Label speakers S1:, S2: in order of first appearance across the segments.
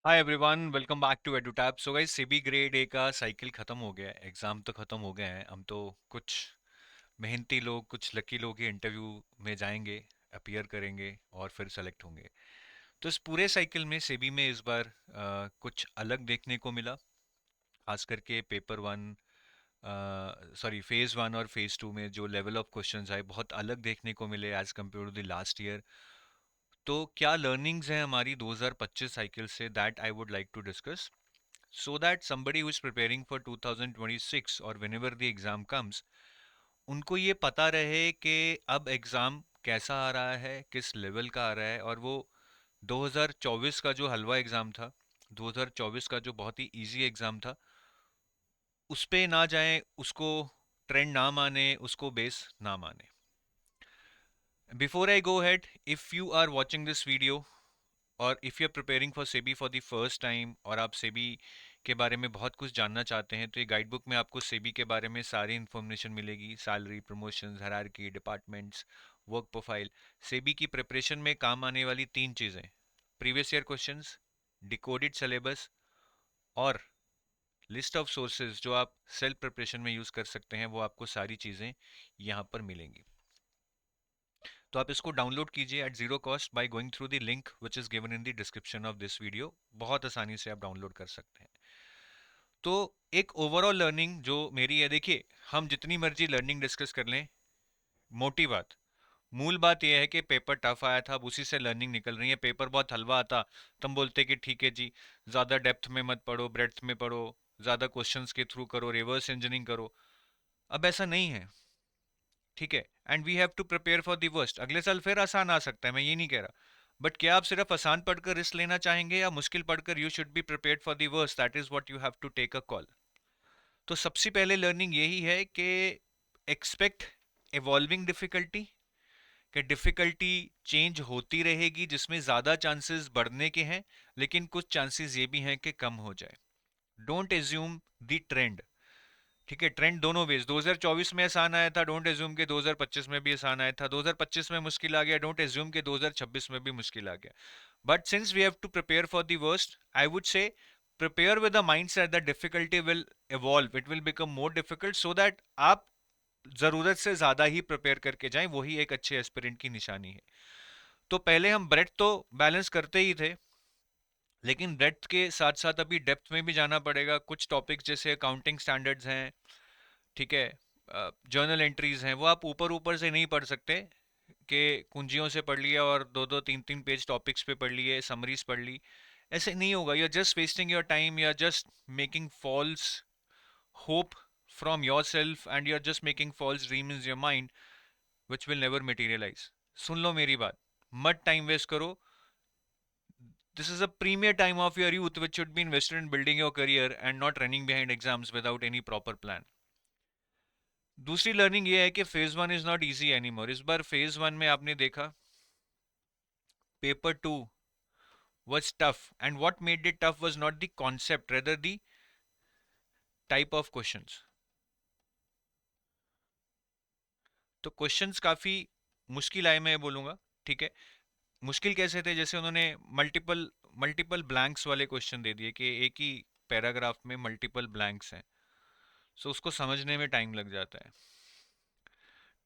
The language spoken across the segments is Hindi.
S1: Hi everyone, welcome back to Edutap. So guys, SEBI grade A का साइकिल खत्म हो गया है। एग्जाम तो खत्म हो गए हैं। हम तो कुछ मेहनती लोग, कुछ लकी लोग ही इंटरव्यू में जाएंगे, अपीयर करेंगे और फिर सेलेक्ट होंगे। तो इस पूरे साइकिल में सेबी में इस बार कुछ अलग देखने को मिला। खास करके paper one, sorry phase one और फेज टू में जो लेवल ऑफ क्वेश्चंस आए बहुत अलग देखने को मिले as compared to the last year. तो क्या लर्निंग्स हैं हमारी 2025 साइकिल से, that I would like to discuss, so that somebody who is preparing for 2026 or whenever the exam comes, उनको ये पता रहे कि अब एग्ज़ाम कैसा आ रहा है, किस लेवल का आ रहा है। और वो 2024 का जो हलवा एग्ज़ाम था, 2024 का जो बहुत ही इजी एग्ज़ाम था, उस पे ना जाएं, उसको ट्रेंड ना माने, उसको बेस ना माने। Before I go head, if you are watching this video और if you are preparing for SEBI for the first time और आप सेबी के बारे में बहुत कुछ जानना चाहते हैं, तो ये गाइड बुक में आपको सेबी के बारे में सारी इन्फॉर्मेशन मिलेगी। Salary, promotions, hierarchy, departments, work profile. SEBI की प्रिपरेशन में काम आने वाली तीन चीज़ें: previous year questions, decoded syllabus और लिस्ट ऑफ सोर्सेज जो आप सेल्फ प्रिपरेशन में यूज़ कर सकते हैं। वो आपको सारी चीज़ें यहाँ पर मिलेंगी। तो आप इसको डाउनलोड कीजिए at zero cost by going through the link which is given in the description of this video. बहुत आसानी से आप डाउनलोड कर सकते हैं। तो एक ओवरऑल लर्निंग जो मेरी है, देखिए, हम जितनी मर्जी लर्निंग डिस्कस कर लें, मोटी बात, मूल बात यह है कि पेपर टफ आया था, अब उसी से लर्निंग निकल रही है। पेपर बहुत हलवा आता तो हम बोलते कि ठीक है जी, ज़्यादा डेप्थ में मत पढ़ो, ब्रेड्थ में पढ़ो, ज़्यादा क्वेश्चंस के थ्रू करो, रिवर्स इंजीनियरिंग करो। अब ऐसा नहीं है, ठीक है। And we have to prepare for the worst. अगले साल फिर आसान आ सकता है, मैं ये नहीं कह रहा, बट क्या आप सिर्फ आसान पढ़कर रिस्क लेना चाहेंगे या मुश्किल पढ़कर? You should be prepared for the worst, that is what you have to take a call. तो सबसे पहले लर्निंग यही है कि एक्सपेक्ट इवॉल्विंग डिफिकल्टी, कि डिफिकल्टी चेंज होती रहेगी, जिसमें ज़्यादा चांसेस बढ़ने के हैं, लेकिन कुछ चांसेस ये भी हैं कि कम हो जाए। डोंट एज्यूम द ट्रेंड, ठीक है। ट्रेंड दोनों वेज, 2024 में आसान आया था, डोंट एज्यूम के 2025 में भी आसान आया था। 2025 में मुश्किल आ गया, डोंट एज्यूम के 2026 में भी मुश्किल आ गया। But since we have to prepare for the worst, I would say prepare with the mindset that difficulty will evolve, it will become more difficult, so that आप जरूरत से ज्यादा ही प्रिपेयर करके जाएं। वही एक अच्छे एस्पिरेंट की निशानी है। तो पहले हम ब्रेथ तो बैलेंस करते ही थे, लेकिन ब्रेथ के साथ साथ अभी डेप्थ में भी जाना पड़ेगा। कुछ टॉपिक्स जैसे अकाउंटिंग स्टैंडर्ड्स हैं, ठीक है, जर्नल एंट्रीज हैं, वो आप ऊपर ऊपर से नहीं पढ़ सकते कि कुंजियों से पढ़ लिया और दो दो तीन तीन पेज टॉपिक्स पे पढ़ लिए, समरीज पढ़ ली। ऐसे नहीं होगा। You are just wasting your time, you are just making false hope from yourself and you are just making false dream in your mind which will never materialise. सुन लो मेरी बात, मत टाइम वेस्ट करो। This is a premier time of your youth which should be invested in building your career and not running behind exams without any proper plan. दूसरी लर्निंग ये है कि phase one is not easy any more. इस बार फेज वन में आपने देखा paper two was tough, and what made it tough was not the concept, rather the type of questions. तो क्वेश्चंस काफी मुश्किल आए, मैं बोलूंगा, ठीक है। मुश्किल कैसे थे? जैसे उन्होंने मल्टीपल मल्टीपल ब्लैंक्स वाले क्वेश्चन दे दिए कि एक ही पैराग्राफ में मल्टीपल ब्लैंक्स हैं, सो उसको समझने में टाइम लग जाता है,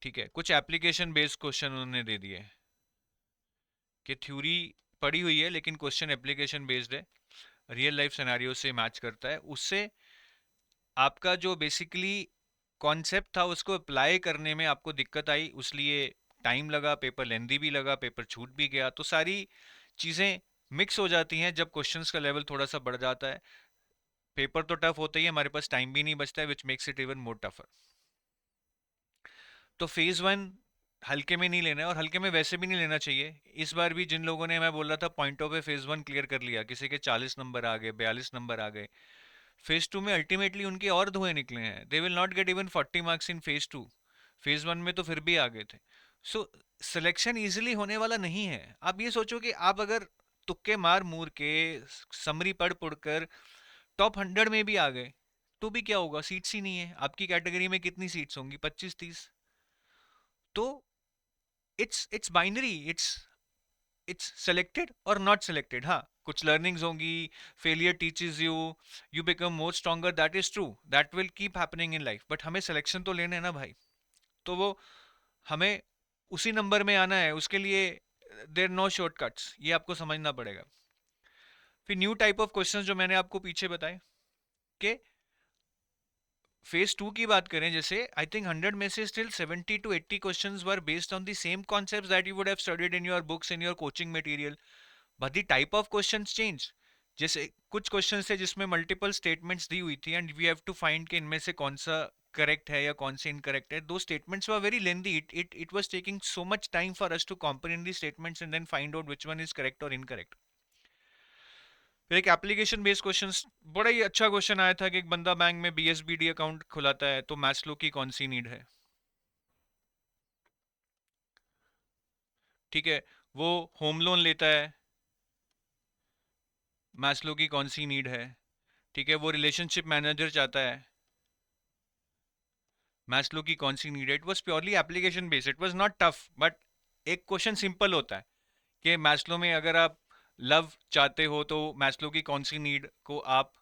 S1: ठीक है। कुछ एप्लीकेशन बेस्ड क्वेश्चन उन्होंने दे दिए कि थ्योरी पढ़ी हुई है लेकिन क्वेश्चन एप्लीकेशन बेस्ड है, रियल लाइफ सिनेरियो से मैच करता है। उससे आपका जो बेसिकली कॉन्सेप्ट था उसको अप्लाई करने में आपको दिक्कत आई, उसलिए टाइम लगा, पेपर लेंदी भी लगा, पेपर छूट भी गया। तो सारी चीज़ें मिक्स हो जाती हैं जब क्वेश्चंस का लेवल थोड़ा सा बढ़ जाता है। पेपर तो टफ होता ही है, हमारे पास टाइम भी नहीं बचता है, which makes it even more tougher. तो फेज वन हल्के में नहीं लेना है, और हल्के में वैसे भी नहीं लेना चाहिए। इस बार भी जिन लोगों ने, मैं बोल रहा था, point of phase one clear कर लिया, किसी के 40 नंबर आ गए, 42 नंबर आ गए, फेज टू में अल्टीमेटली उनके और धुएं निकले हैं। They will not get even 40 marks in phase two. Phase one में तो फिर भी आ गए थे। सो सिलेक्शन इजीली होने वाला नहीं है। आप ये सोचो कि आप अगर तुक्के मार मूर के समरी पढ़ पढ़ कर टॉप 100 में भी आ गए, तो भी क्या होगा? सीट्स ही नहीं है। आपकी कैटेगरी में कितनी सीट्स होंगी? 25-30। तो इट्स बाइनरी, इट्स सेलेक्टेड और नॉट सेलेक्टेड। हाँ, कुछ लर्निंग्स होंगी, failure teaches you, you become more stronger, that is true, that will keep happening in life, but हमें सिलेक्शन तो लेना है ना भाई। तो वो हमें उसी नंबर में आना है, उसके लिए देयर नो शॉर्टकट्स, ये आपको समझना पड़ेगा। फिर न्यू टाइप ऑफ क्वेश्चंस जो मैंने आपको पीछे बताए कि फेज टू की बात करें, जैसे आई थिंक 100 में से still 70 to 80 questions were based on the same concepts that you would have studied in your books, in your coaching material, but the type of questions change. जैसे कुछ क्वेश्चंस थे जिसमें मल्टीपल स्टेटमेंट्स दी हुई थी and we have to find कि इनमें से कौन सा करेक्ट है या कौन से इनकरेक्ट है। दो statements were very lengthy, it was taking so much time for us to comprehend the statements and then find out which one is correct और इनकरेक्ट। फिर एक एप्लीकेशन बेस्ड क्वेश्चंस, बड़ा ही अच्छा क्वेश्चन आया था कि एक बंदा बैंक में बीएसबीडी अकाउंट खुलाता है तो मैस्लो की कौन सी नीड है। ठीक है, वो होम लोन लेता है, मैस्लो की कौन सी नीड है। ठीक है, वो रिलेशनशिप मैनेजर चाहता है, मैस्लो की कौन सी नीड है। It was purely application based, it was not tough, but एक क्वेश्चन सिंपल होता है कि मैस्लो में अगर आप लव चाहते हो तो मैस्लो की कौन सी नीड को आप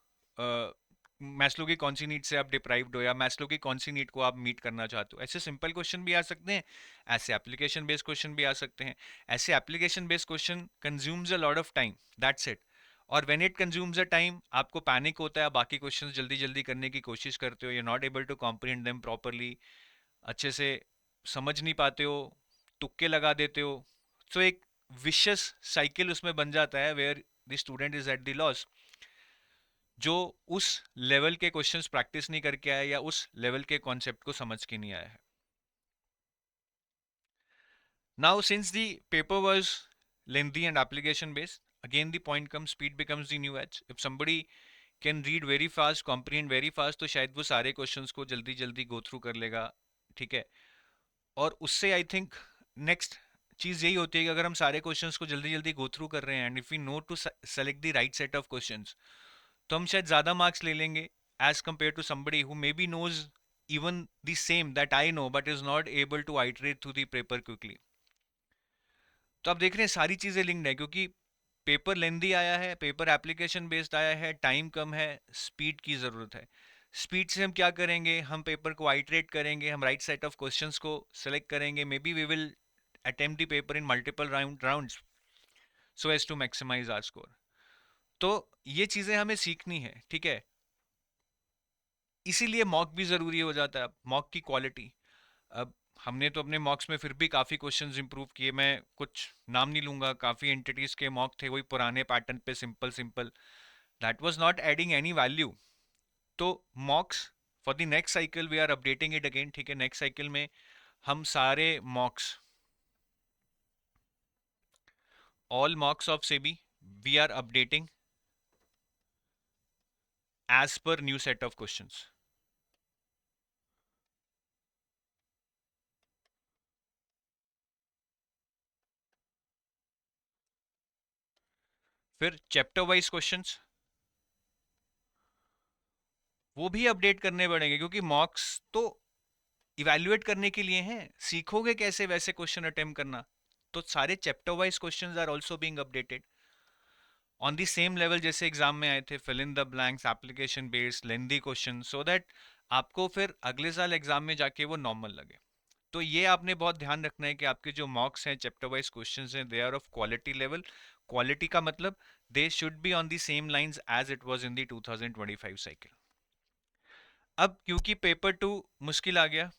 S1: मैस्लो की कौन सी नीड से आप डिप्राइव्ड हो, या मैस्लो की कौन सी नीड को आप मीट करना चाहते हो। ऐसे सिंपल क्वेश्चन भी आ सकते हैं, ऐसे एप्लीकेशन बेस्ड क्वेश्चन भी आ सकते हैं। ऐसे application based question consumes a lot of time, that's it. और when it consumes a time, आपको पैनिक होता है, बाकी क्वेश्चंस जल्दी जल्दी करने की कोशिश करते हो, you not able to comprehend them properly, अच्छे से समझ नहीं पाते हो, तुक्के लगा देते हो। सो एक विशियस साइकिल उसमें बन जाता है where the student is at the loss, जो उस लेवल के क्वेश्चंस प्रैक्टिस नहीं करके आया या उस लेवल के कॉन्सेप्ट को समझ के नहीं आया है। Now since the paper was lengthy and application based, again the point comes, speed becomes the new edge. If somebody can read very fast, comprehend very fast, तो शायद वो सारे क्वेश्चंस को जल्दी जल्दी गो थ्रू कर लेगा। ठीक है, और उससे आई थिंक नेक्स्ट चीज यही होती है कि अगर हम सारे क्वेश्चंस को जल्दी जल्दी गो थ्रू कर रहे हैं and if we know to select the right set of questions, तो हम शायद ज्यादा मार्क्स ले लेंगे as compare to somebody who may be knows even the same that I know but is not able to iterate through the paper quickly. तो आप देख रहे हैं सारी चीजें लिंक्ड है, क्योंकि पेपर लेंदी आया है, पेपर एप्लीकेशन बेस्ड आया है, टाइम कम है, स्पीड की जरूरत है। स्पीड से हम क्या करेंगे, हम पेपर को आइटरेट करेंगे, हम राइट सेट ऑफ क्वेश्चंस को सेलेक्ट करेंगे, may be we will attempt the paper in multiple rounds so as to maximise our score. तो ये चीजें हमें सीखनी है, ठीक है। इसीलिए मॉक भी जरूरी हो जाता है, मॉक की क्वालिटी। अब हमने तो अपने मॉक्स में फिर भी काफ़ी क्वेश्चंस इंप्रूव किए, मैं कुछ नाम नहीं लूंगा, काफ़ी एंटिटीज के मॉक थे वही पुराने पैटर्न पे, simple simple, that was not adding any value. तो mocks for the next cycle we are updating it again. ठीक है, नेक्स्ट साइकिल में हम सारे mocks, all mocks of SEBI we are updating as per new set of questions. फिर चैप्टर वाइज क्वेश्चंस वो भी अपडेट करने पड़ेंगे, क्योंकि मॉक्स तो इवैल्यूएट करने के लिए हैं, सीखोगे कैसे वैसे क्वेश्चन अटेम्प्ट करना। तो सारे chapter wise questions are also being updated on the same level जैसे एग्जाम में आए थे, fill in the blanks, application based lengthy question, so that आपको फिर अगले साल एग्जाम में जाके वो नॉर्मल लगे। तो ये आपने बहुत ध्यान रखना है कि आपके जो मॉक्स हैं, चैप्टर वाइज क्वेश्चंस हैं, they are of quality level. Quality का मतलब they should be on the same lines as it was in the 2025 cycle. अब क्योंकि पेपर टू मुश्किल आ गया,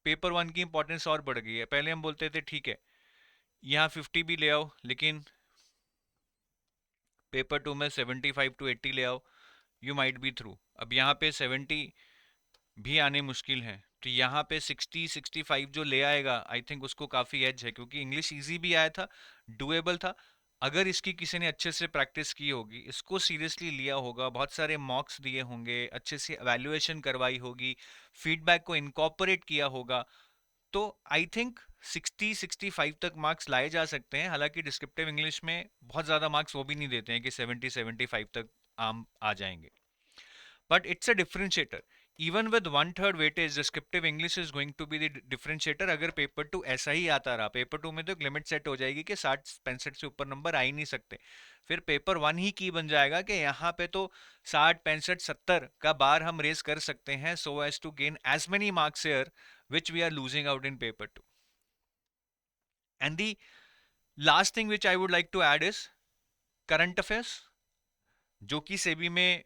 S1: पेपर वन की इंपॉर्टेंस और बढ़ गई है। पहले हम बोलते थे ठीक है यहाँ 50 भी ले आओ, लेकिन पेपर टू में 75 to 80 ले आओ, यू माइट बी थ्रू। अब यहाँ पे 70 भी आने मुश्किल हैं, तो यहाँ पे 60-65 जो ले आएगा आई थिंक उसको काफ़ी एज है, क्योंकि इंग्लिश इजी भी आया था, डुएबल था। अगर इसकी किसी ने अच्छे से प्रैक्टिस की होगी, इसको सीरियसली लिया होगा, बहुत सारे मॉक्स दिए होंगे, अच्छे से एवेल्युएशन करवाई होगी, फीडबैक को इनकॉर्पोरेट किया होगा, तो आई थिंक 60-65 तक मार्क्स लाए जा सकते हैं। हालांकि डिस्क्रिप्टिव इंग्लिश में बहुत ज़्यादा मार्क्स वो भी नहीं देते हैं कि 70-75 तक आम आ जाएंगे, but it's a differentiator even with one third weightage descriptive English is going to be the differentiator. अगर पेपर टू ऐसा ही आता रहा, पेपर टू में तो एक लिमिट सेट हो जाएगी कि 60-65 से ऊपर नंबर आ ही नहीं सकते। फिर पेपर वन ही की बन जाएगा कि यहाँ पे तो 60, 65, 70 का बार हम रेस कर सकते हैं, so as to gain as many marks here which we are losing out in paper two. And the last thing which I would like to add is current affairs, जो कि सेबी में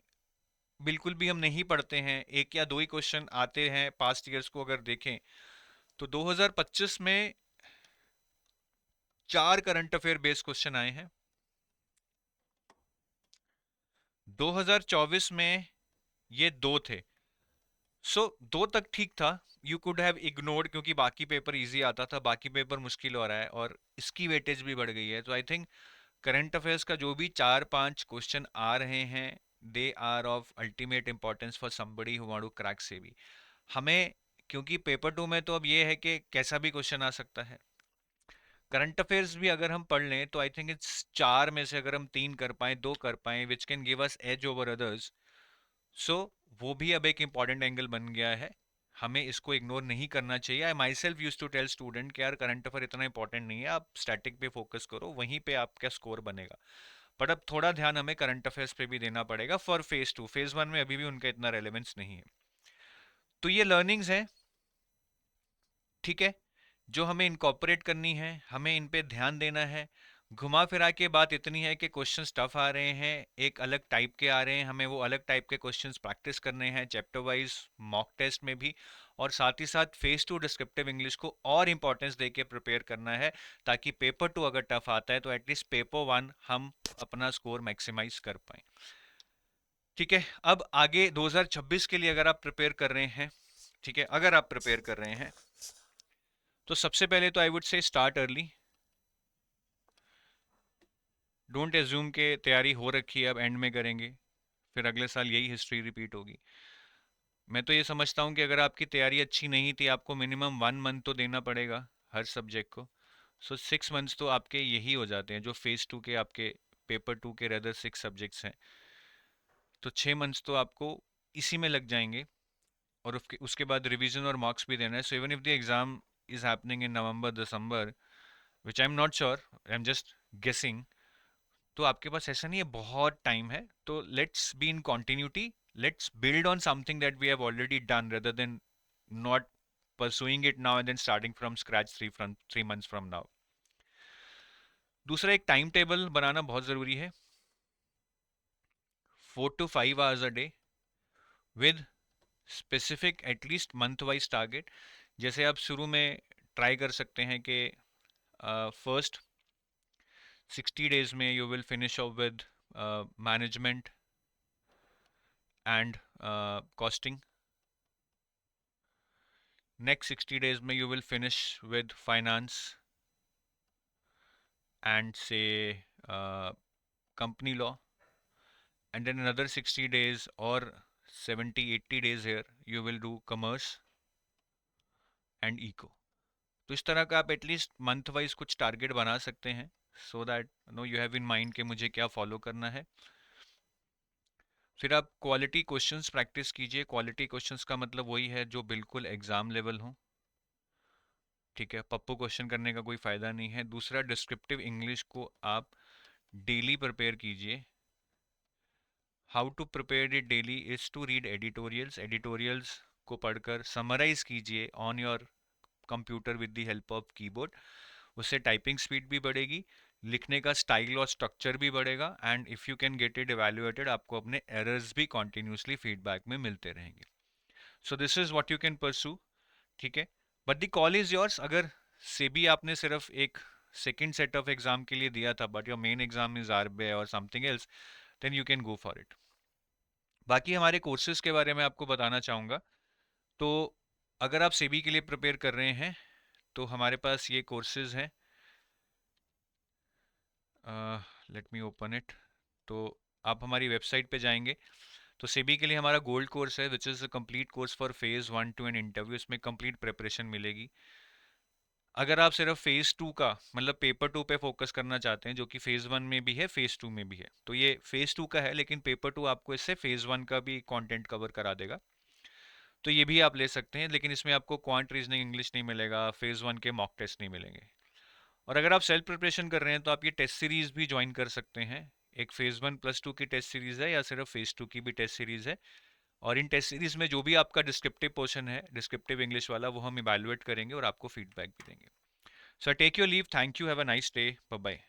S1: बिल्कुल भी हम नहीं पढ़ते हैं। एक या दो ही क्वेश्चन आते हैं पास्ट ईयर्स को अगर देखें तो 2025 में 4 करंट अफेयर बेस्ड क्वेश्चन आए हैं। 2024 में ये 2 थे। दो तक ठीक था, यू कुड हैव इग्नोर्ड, क्योंकि बाकी पेपर इजी आता था, बाकी पेपर मुश्किल हो रहा है और इसकी वेटेज भी बढ़ गई है। तो आई थिंक करंट अफेयर्स का जो भी 4-5 क्वेश्चन आ रहे हैं, they are of ultimate importance for somebody who want to crack SEBI. हमें, क्योंकि पेपर टू में तो अब ये है कि कैसा भी क्वेश्चन आ सकता है। करंट अफेयर्स भी अगर हम पढ़ लें तो आई थिंक इट्स 4 में से अगर हम 3 कर पाए, 2 कर पाए, which can give us edge over others, so वो भी अब एक इम्पॉर्टेंट एंगल बन गया है। हमें इसको इग्नोर नहीं करना चाहिए। I myself use to tell student कि यार करंट अफेयर इतना इंपॉर्टेंट नहीं है, आप स्टैटिक पे फोकस करो, वहीं पे आपका स्कोर बनेगा। बट अब थोड़ा ध्यान हमें करंट अफेयर्स पे भी देना पड़ेगा for phase two. Phase one में अभी भी उनका इतना रेलेवेंस नहीं है। तो ये लर्निंग्स हैं, ठीक है, जो हमें इनकॉर्पोरेट करनी है, हमें इन पे ध्यान देना है। घुमा फिरा के बात इतनी है कि क्वेश्चंस टफ आ रहे हैं, एक अलग टाइप के आ रहे हैं, हमें वो अलग टाइप के क्वेश्चंस प्रैक्टिस करने हैं चैप्टर वाइज, मॉक टेस्ट में भी, और साथ ही साथ फेज टू डिस्क्रिप्टिव इंग्लिश को और इंपॉर्टेंस दे के प्रिपेयर करना है, ताकि पेपर टू अगर टफ आता है तो एटलीस्ट पेपर वन हम अपना स्कोर मैक्सिमाइज कर पाए। ठीक है, अब आगे 2026 के लिए अगर आप प्रिपेयर कर रहे हैं, ठीक है, अगर आप प्रिपेयर कर रहे हैं तो सबसे पहले तो आई वुड से स्टार्ट अर्ली। डोंट एज्यूम के तैयारी हो रखी है अब एंड में करेंगे, फिर अगले साल यही हिस्ट्री रिपीट होगी। मैं तो ये समझता हूँ कि अगर आपकी तैयारी अच्छी नहीं थी, आपको मिनिमम 1 मंथ तो देना पड़ेगा हर सब्जेक्ट को। 6 मंथ्स तो आपके यही हो जाते हैं, जो फेज टू के आपके पेपर टू के रेदर 6 सब्जेक्ट्स हैं, तो 6 मंथ्स तो आपको इसी में लग जाएंगे। और उसके बाद रिवीजन और मार्क्स भी देना है। So even if the exam is happening in November December, which I am not sure, I am just guessing, तो आपके पास ऐसा नहीं है, बहुत टाइम है। तो let's be in continuity, let's build on something that we have already done rather than not pursuing it now and then starting from scratch 3 months from now. दूसरा, एक टाइम टेबल बनाना बहुत ज़रूरी है, 4 to 5 hours a day with specific at least month wise target. जैसे आप शुरू में ट्राई कर सकते हैं कि फर्स्ट 60 days में you will finish off with management and costing, next 60 days में you will finish with finance and से company law, and then another 60 days और 70-80 days here you will do commerce and eco। तो इस तरह का आप एटलीस्ट मंथ वाइज कुछ टारगेट बना सकते हैं, so that no you have in mind कि मुझे क्या फॉलो करना है। फिर आप क्वालिटी क्वेश्चंस प्रैक्टिस कीजिए। क्वालिटी क्वेश्चंस का मतलब वही है जो बिल्कुल एग्जाम लेवल हो, ठीक है, पप्पू क्वेश्चन करने का कोई फ़ायदा नहीं है। दूसरा, डिस्क्रिप्टिव इंग्लिश को आप डेली प्रिपेयर कीजिए। How to prepare it daily is to read editorials. Editorials को पढ़कर समराइज कीजिए on your computer with the help of keyboard. उससे टाइपिंग स्पीड भी बढ़ेगी, लिखने का स्टाइल और स्ट्रक्चर भी बढ़ेगा, and if you can get it evaluated, आपको अपने एरर्स भी कॉन्टिन्यूसली फीडबैक में मिलते रहेंगे। So this is what you can pursue, ठीक है, but the call is yours. अगर सेबी आपने सिर्फ एक सेकेंड सेट ऑफ एग्जाम के लिए दिया था, but your main exam is RBI और something else, then you can go for it. बाकी हमारे कोर्सेज के बारे में आपको बताना चाहूँगा। तो अगर आप सेबी के लिए प्रिपेयर कर रहे हैं तो हमारे पास ये कोर्सेज हैं, लेट मी ओपन इट। तो आप हमारी वेबसाइट पे जाएंगे तो सेबी के लिए हमारा गोल्ड कोर्स है, which is a complete course for phase 1, 2 and interview. इसमें कंप्लीट प्रिपरेशन मिलेगी। अगर आप सिर्फ फेज़ टू का मतलब पेपर टू पे फोकस करना चाहते हैं, जो कि फेज़ वन में भी है फेज़ टू में भी है, तो ये फेज़ टू का है, लेकिन पेपर टू आपको इससे फेज़ वन का भी कंटेंट कवर करा देगा। तो ये भी आप ले सकते हैं, लेकिन इसमें आपको क्वांट रीजनिंग इंग्लिश नहीं मिलेगा, फेज़ 1 के मॉक टेस्ट नहीं मिलेंगे। और अगर आप सेल्फ प्रिपरेशन कर रहे हैं तो आप ये टेस्ट सीरीज भी ज्वाइन कर सकते हैं। एक फेज़ 1 प्लस 2 की टेस्ट सीरीज है, या सिर्फ फेज़ 2 की भी टेस्ट सीरीज है। और इन टेस्ट सीरीज में जो भी आपका डिस्क्रिप्टिव पोर्शन है, डिस्क्रिप्टिव इंग्लिश वाला, वो हम इवैल्यूएट करेंगे और आपको फीडबैक भी देंगे। So take your leave, thank you, have a nice day, bye bye.